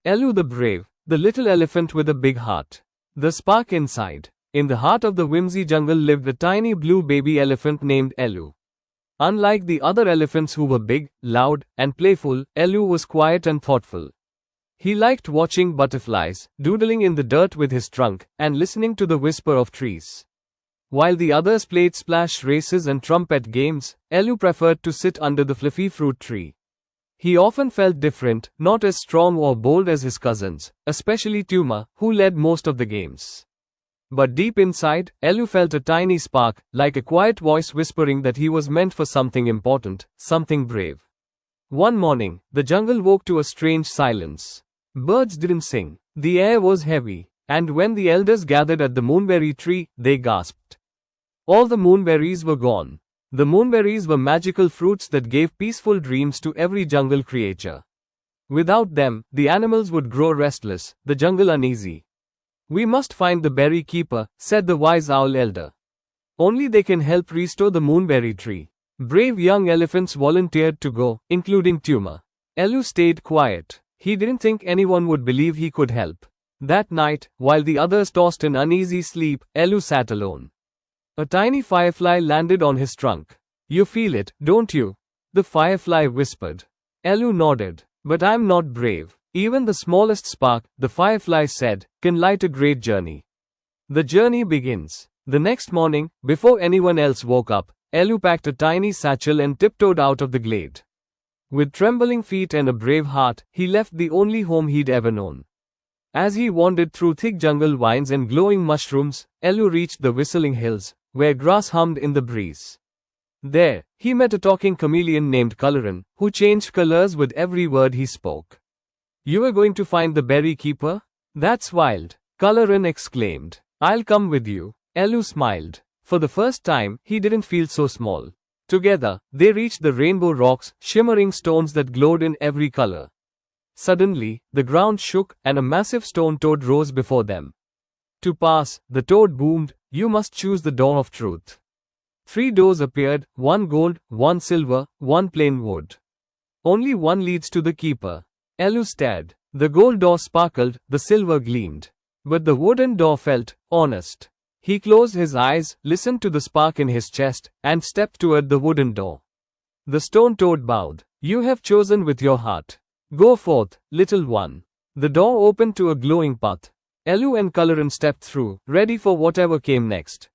Elu the brave, the little elephant with a big heart. The spark inside. In the heart of the whimsy jungle lived a tiny blue baby elephant named Elu. Unlike the other elephants who were big, loud, and playful, Elu was quiet and thoughtful. He liked watching butterflies, doodling in the dirt with his trunk, and listening to the whisper of trees. While the others played splash races and trumpet games, Elu preferred to sit under the fluffy fruit tree. He often felt different, not as strong or bold as his cousins, especially Tuma, who led most of the games. But deep inside, Elu felt a tiny spark, like a quiet voice whispering that he was meant for something important, something brave. One morning, the jungle woke to a strange silence. Birds didn't sing. The air was heavy, and when the elders gathered at the moonberry tree, they gasped. All the moonberries were gone. The moonberries were magical fruits that gave peaceful dreams to every jungle creature. Without them, the animals would grow restless, the jungle uneasy. "We must find the berry keeper," said the wise owl elder. "Only they can help restore the moonberry tree." Brave young elephants volunteered to go, including Tuma. Elu stayed quiet. He didn't think anyone would believe he could help. That night, while the others tossed in uneasy sleep, Elu sat alone. A tiny firefly landed on his trunk. "You feel it, don't you?" the firefly whispered. Elu nodded. "But I'm not brave. Even the smallest spark," the firefly said, "can light a great journey." The journey begins. The next morning, before anyone else woke up, Elu packed a tiny satchel and tiptoed out of the glade. With trembling feet and a brave heart, he left the only home he'd ever known. As he wandered through thick jungle vines and glowing mushrooms, Elu reached the Whistling Hills, where grass hummed in the breeze. There, he met a talking chameleon named Coloran, who changed colors with every word he spoke. "You are going to find the berry keeper? That's wild," Coloran exclaimed. "I'll come with you." Elu smiled. For the first time, he didn't feel so small. Together, they reached the rainbow rocks, shimmering stones that glowed in every color. Suddenly, the ground shook, and a massive stone toad rose before them. "To pass," the toad boomed, "you must choose the door of truth." 3 doors appeared, one gold, one silver, one plain wood. "Only one leads to the keeper." Elu stared. The gold door sparkled, the silver gleamed. But the wooden door felt honest. He closed his eyes, listened to the spark in his chest, and stepped toward the wooden door. The stone toad bowed. "You have chosen with your heart. Go forth, little one." The door opened to a glowing path. Elu and Coloran stepped through, ready for whatever came next.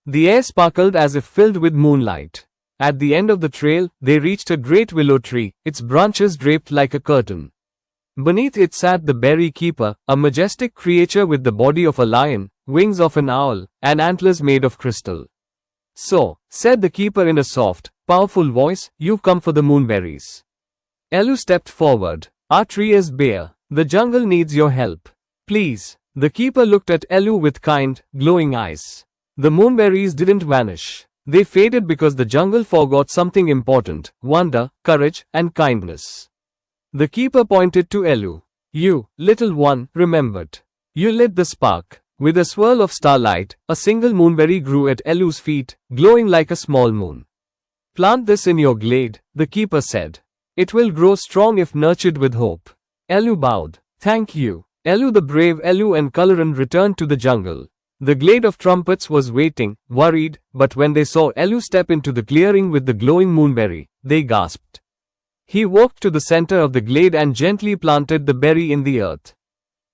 The air sparkled as if filled with moonlight. At the end of the trail, they reached a great willow tree, its branches draped like a curtain. Beneath it sat the berry keeper, a majestic creature with the body of a lion, wings of an owl, and antlers made of crystal. "So," said the keeper in a soft, powerful voice, "you've come for the moonberries." Elu stepped forward. "Our tree is bare. The jungle needs your help. Please." The keeper looked at Elu with kind, glowing eyes. The moonberries didn't vanish. They faded because the jungle forgot something important: wonder, courage, and kindness. The keeper pointed to Elu. "You, little one, remembered. You lit the spark." With a swirl of starlight, a single moonberry grew at Elu's feet, glowing like a small moon. "Plant this in your glade," the keeper said. "It will grow strong if nurtured with hope." Elu bowed. "Thank you." Elu the brave Elu and Coloran returned to the jungle. The glade of trumpets was waiting, worried, but when they saw Elu step into the clearing with the glowing moonberry, they gasped. He walked to the center of the glade and gently planted the berry in the earth.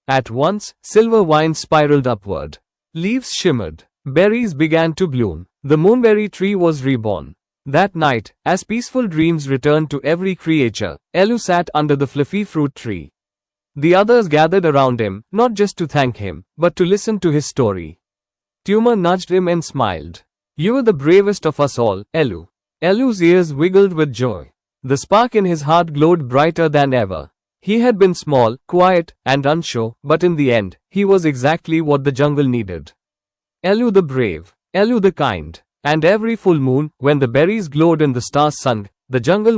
At once, silver vines spiraled upward. Leaves shimmered. Berries began to bloom. The moonberry tree was reborn. That night, as peaceful dreams returned to every creature, Elu sat under the fluffy fruit tree. The others gathered around him, not just to thank him, but to listen to his story. Tuma nudged him and smiled. "You are the bravest of us all, Elu." Elu's ears wiggled with joy. The spark in his heart glowed brighter than ever. He had been small, quiet, and unsure, but in the end, he was exactly what the jungle needed. Elu the brave, Elu the kind. And every full moon, when the berries glowed and the stars sung, the jungle would